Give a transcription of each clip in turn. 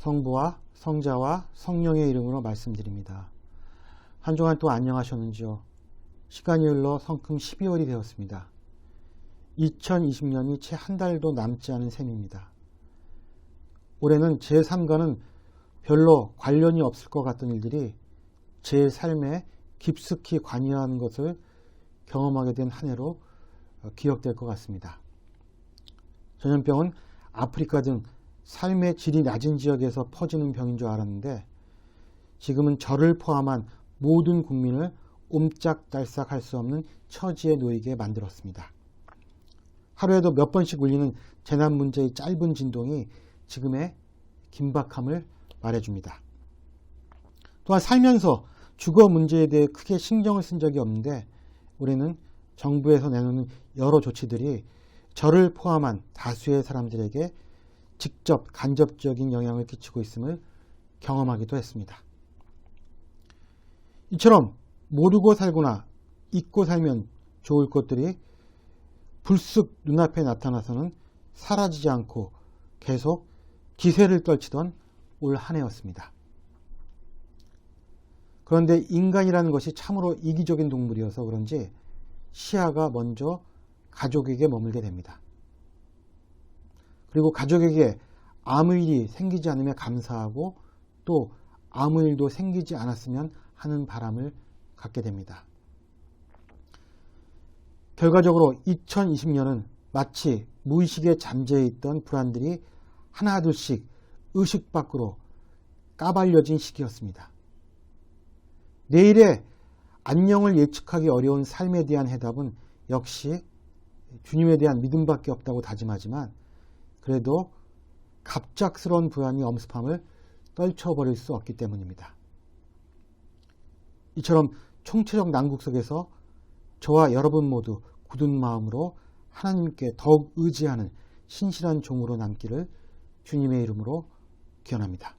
성부와 성자와 성령의 이름으로 말씀드립니다. 한 주간 또 안녕하셨는지요? 시간이 흘러 성큼 12월이 되었습니다. 2020년이 채 한 달도 남지 않은 셈입니다. 올해는 제 삶과는 별로 관련이 없을 것 같던 일들이 제 삶에 깊숙이 관여한 것을 경험하게 된 한 해로 기억될 것 같습니다. 전염병은 아프리카 등 삶의 질이 낮은 지역에서 퍼지는 병인 줄 알았는데 지금은 저를 포함한 모든 국민을 옴짝달싹 할 수 없는 처지에 놓이게 만들었습니다. 하루에도 몇 번씩 울리는 재난 문제의 짧은 진동이 지금의 긴박함을 말해줍니다. 또한 살면서 주거 문제에 대해 크게 신경을 쓴 적이 없는데 올해는 정부에서 내놓는 여러 조치들이 저를 포함한 다수의 사람들에게 직접 간접적인 영향을 끼치고 있음을 경험하기도 했습니다. 이처럼 모르고 살거나 잊고 살면 좋을 것들이 불쑥 눈앞에 나타나서는 사라지지 않고 계속 기세를 떨치던 올 한 해였습니다. 그런데 인간이라는 것이 참으로 이기적인 동물이어서 그런지 시야가 먼저 가족에게 머물게 됩니다. 그리고 가족에게 아무 일이 생기지 않으면 감사하고 또 아무 일도 생기지 않았으면 하는 바람을 갖게 됩니다. 결과적으로 2020년은 마치 무의식에 잠재해 있던 불안들이 하나둘씩 의식 밖으로 까발려진 시기였습니다. 내일의 안녕을 예측하기 어려운 삶에 대한 해답은 역시 주님에 대한 믿음밖에 없다고 다짐하지만 그래도 갑작스러운 불안이 엄습함을 떨쳐버릴 수 없기 때문입니다. 이처럼 총체적 난국 속에서 저와 여러분 모두 굳은 마음으로 하나님께 더욱 의지하는 신실한 종으로 남기를 주님의 이름으로 기원합니다.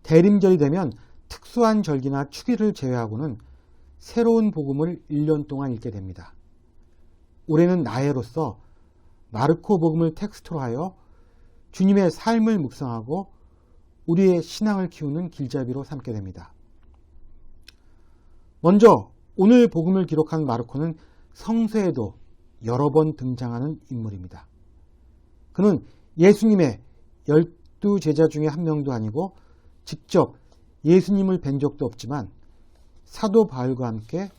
대림절이 되면 특수한 절기나 축일을 제외하고는 새로운 복음을 1년 동안 읽게 됩니다. 올해는 나해로서 마르코 복음을 텍스트로 하여 주님의 삶을 묵상하고 우리의 신앙을 키우는 길잡이로 삼게 됩니다. 먼저 오늘 복음을 기록한 마르코는 성서에도 여러 번 등장하는 인물입니다. 그는 예수님의 12제자 중에 한 명도 아니고 직접 예수님을 뵌 적도 없지만 사도 바울과 함께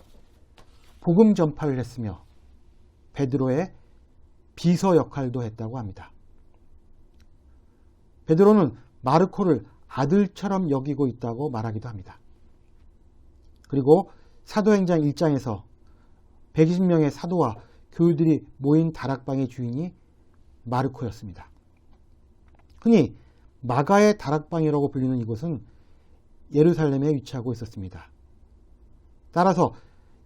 복음 전파를 했으며 베드로의 비서 역할도 했다고 합니다. 베드로는 마르코를 아들처럼 여기고 있다고 말하기도 합니다. 그리고 사도행전 1장에서 120명의 사도와 교우들이 모인 다락방의 주인이 마르코였습니다. 흔히 마가의 다락방이라고 불리는 이곳은 예루살렘에 위치하고 있었습니다. 따라서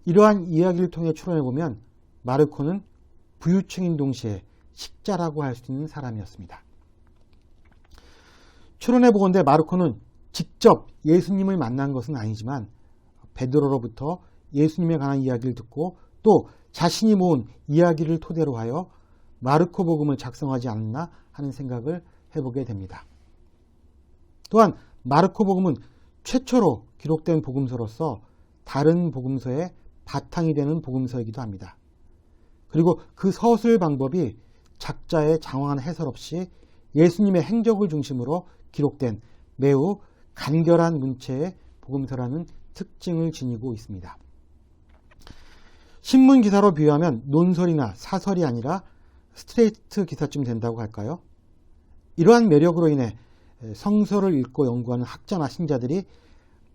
이러한 이야기를 통해 추론해보면 마르코는 부유층인 동시에 식자라고 할 수 있는 사람이었습니다. 추론해보건대 마르코는 직접 예수님을 만난 것은 아니지만 베드로로부터 예수님에 관한 이야기를 듣고 또 자신이 모은 이야기를 토대로 하여 마르코 복음을 작성하지 않았나 하는 생각을 해보게 됩니다. 또한 마르코 복음은 최초로 기록된 복음서로서 다른 복음서의 바탕이 되는 복음서이기도 합니다. 그리고 그 서술 방법이 작자의 장황한 해설 없이 예수님의 행적을 중심으로 기록된 매우 간결한 문체의 복음서라는 특징을 지니고 있습니다. 신문 기사로 비유하면 논설이나 사설이 아니라 스트레이트 기사쯤 된다고 할까요? 이러한 매력으로 인해 성서를 읽고 연구하는 학자나 신자들이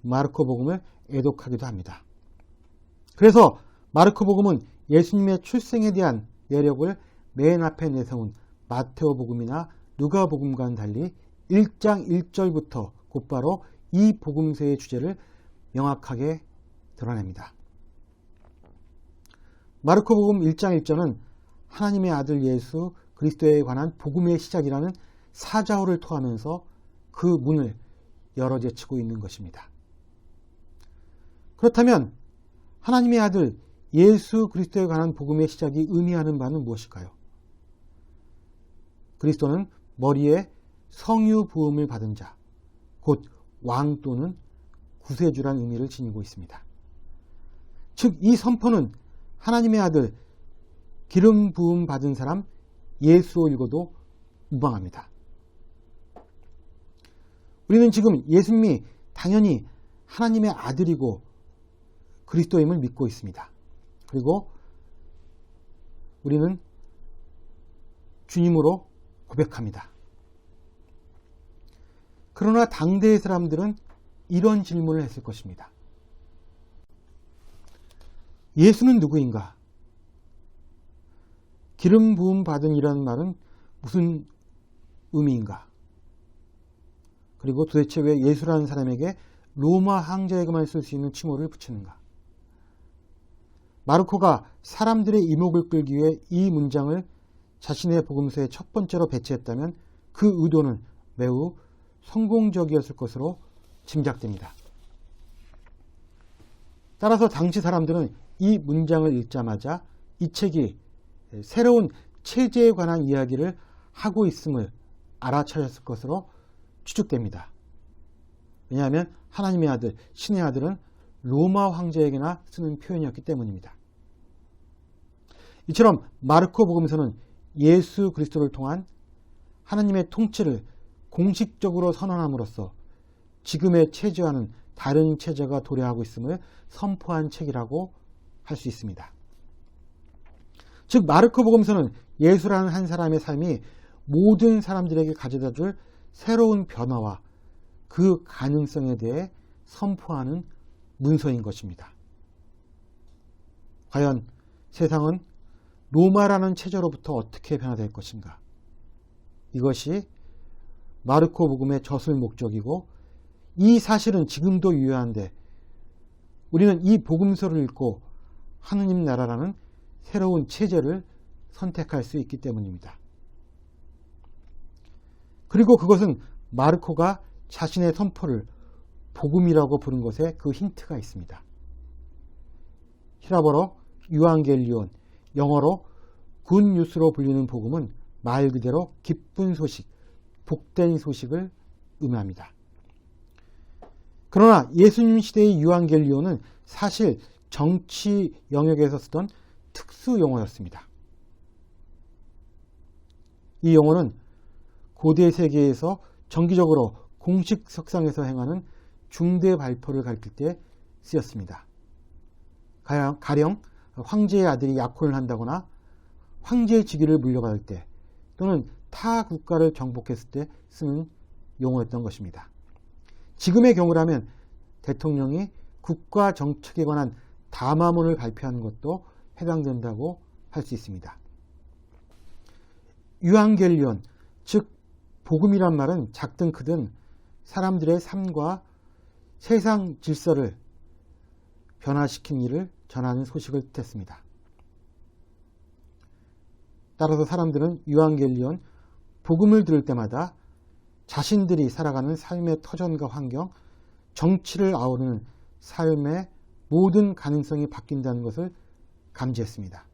마르코 복음을 애독하기도 합니다. 그래서 마르코 복음은 예수님의 출생에 대한 매력을 맨 앞에 내세운 마테오 복음이나 누가 복음과는 달리 1장 1절부터 곧바로 이 복음서의 주제를 명확하게 드러냅니다. 마르코 복음 1장 1절은 하나님의 아들 예수 그리스도에 관한 복음의 시작이라는 사자호를 토하면서 그 문을 열어 제치고 있는 것입니다. 그렇다면 하나님의 아들 예수 그리스도에 관한 복음의 시작이 의미하는 바는 무엇일까요? 그리스도는 머리에 성유 부음을 받은 자, 곧 왕 또는 구세주란 의미를 지니고 있습니다. 즉, 이 선포는 하나님의 아들 기름 부음 받은 사람 예수로 읽어도 무방합니다. 우리는 지금 예수님이 당연히 하나님의 아들이고 그리스도임을 믿고 있습니다. 그리고 우리는 주님으로 고백합니다. 그러나 당대의 사람들은 이런 질문을 했을 것입니다. 예수는 누구인가? 기름 부음 받은 이라는 말은 무슨 의미인가? 그리고 도대체 왜 예수라는 사람에게 로마 황제에게만 쓸 수 있는 칭호를 붙이는가? 마르코가 사람들의 이목을 끌기 위해 이 문장을 자신의 복음서의 첫 번째로 배치했다면 그 의도는 매우 성공적이었을 것으로 짐작됩니다. 따라서 당시 사람들은 이 문장을 읽자마자 이 책이 새로운 체제에 관한 이야기를 하고 있음을 알아차렸을 것으로 추측됩니다. 왜냐하면 하나님의 아들, 신의 아들은 로마 황제에게나 쓰는 표현이었기 때문입니다. 이처럼 마르코 복음서는 예수 그리스도를 통한 하나님의 통치를 공식적으로 선언함으로써 지금의 체제와는 다른 체제가 도래하고 있음을 선포한 책이라고 할 수 있습니다. 즉, 마르코 복음서는 예수라는 한 사람의 삶이 모든 사람들에게 가져다 줄 새로운 변화와 그 가능성에 대해 선포하는 문서인 것입니다. 과연 세상은 로마라는 체제로부터 어떻게 변화될 것인가? 이것이 마르코 복음의 저술 목적이고, 이 사실은 지금도 유효한데 우리는 이 복음서를 읽고 하느님 나라라는 새로운 체제를 선택할 수 있기 때문입니다. 그리고 그것은 마르코가 자신의 선포를 복음이라고 부른 것에 그 힌트가 있습니다. 히라버로 유앙겔리온, 영어로 굿뉴스로 불리는 복음은 말 그대로 기쁜 소식, 복된 소식을 의미합니다. 그러나 예수님 시대의 유앙겔리온은 사실 정치 영역에서 쓰던 특수 용어였습니다. 이 용어는 고대 세계에서 정기적으로 공식 석상에서 행하는 중대 발표를 가리킬 때 쓰였습니다. 가령 황제의 아들이 약혼을 한다거나 황제의 직위를 물려받을 때, 또는 타 국가를 정복했을 때 쓰는 용어였던 것입니다. 지금의 경우라면 대통령이 국가 정책에 관한 담화문을 발표하는 것도 해당된다고 할 수 있습니다. 유앙겔리온, 즉 복음이란 말은 작든 크든 사람들의 삶과 세상 질서를 변화시킨 일을 전하는 소식을 뜻했습니다. 따라서 사람들은 유앙겔리온, 복음을 들을 때마다 자신들이 살아가는 삶의 터전과 환경, 정치를 아우르는 삶의 모든 가능성이 바뀐다는 것을 감지했습니다.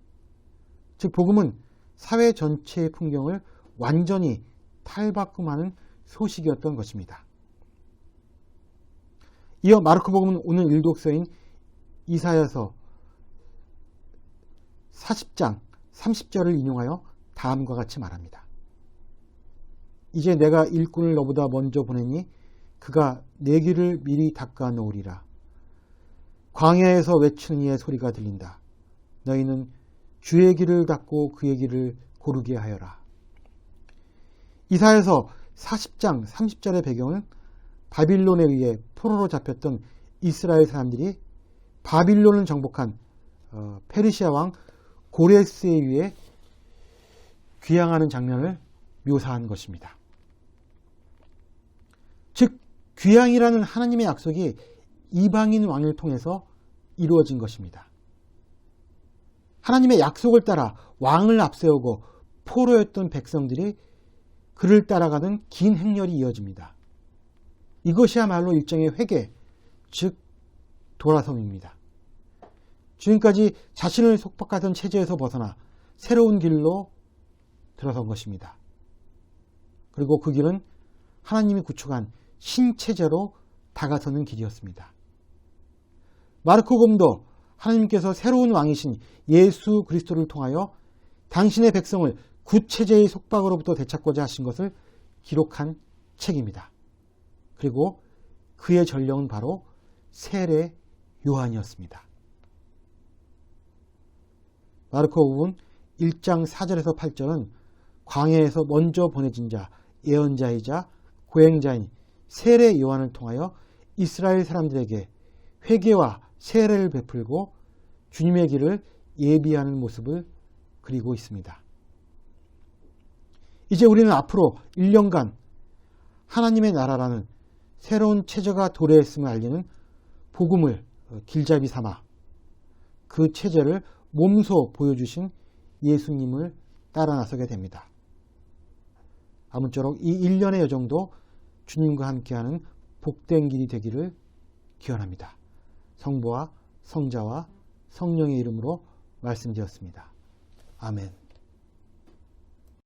즉, 복음은 사회 전체의 풍경을 완전히 탈바꿈하는 소식이었던 것입니다. 이어 마르코 복음은 오늘 일독서인 이사야서 40장 30절을 인용하여 다음과 같이 말합니다. 이제 내가 일꾼을 너보다 먼저 보내니 그가 내 길을 미리 닦아 놓으리라. 광야에서 외치는 이의 소리가 들린다. 너희는 주의 길을 닦고 그의 길을 고르게 하여라. 이사야서 40장 30절의 배경은 바빌론에 의해 포로로 잡혔던 이스라엘 사람들이 바빌론을 정복한 페르시아 왕 고레스에 의해 귀향하는 장면을 묘사한 것입니다. 즉, 귀향이라는 하나님의 약속이 이방인 왕을 통해서 이루어진 것입니다. 하나님의 약속을 따라 왕을 앞세우고 포로였던 백성들이 그를 따라가는 긴 행렬이 이어집니다. 이것이야말로 일종의 회개, 즉 돌아섬입니다. 지금까지 자신을 속박하던 체제에서 벗어나 새로운 길로 들어선 것입니다. 그리고 그 길은 하나님이 구축한 신체제로 다가서는 길이었습니다. 마르코복음도 하나님께서 새로운 왕이신 예수 그리스도를 통하여 당신의 백성을 구체제의 속박으로부터 되찾고자 하신 것을 기록한 책입니다. 그리고 그의 전령은 바로 세례 요한이었습니다. 마르코복음 1장 4절에서 8절은 광야에서 먼저 보내진 자, 예언자이자 고행자인 세례 요한을 통하여 이스라엘 사람들에게 회개와 세례를 베풀고 주님의 길을 예비하는 모습을 그리고 있습니다. 이제 우리는 앞으로 1년간 하나님의 나라라는 새로운 체제가 도래했음을 알리는 복음을 길잡이 삼아 그 체제를 몸소 보여주신 예수님을 따라 나서게 됩니다. 아무쪼록 이 1년의 여정도 주님과 함께하는 복된 길이 되기를 기원합니다. 성부와 성자와 성령의 이름으로 말씀드렸습니다. 아멘.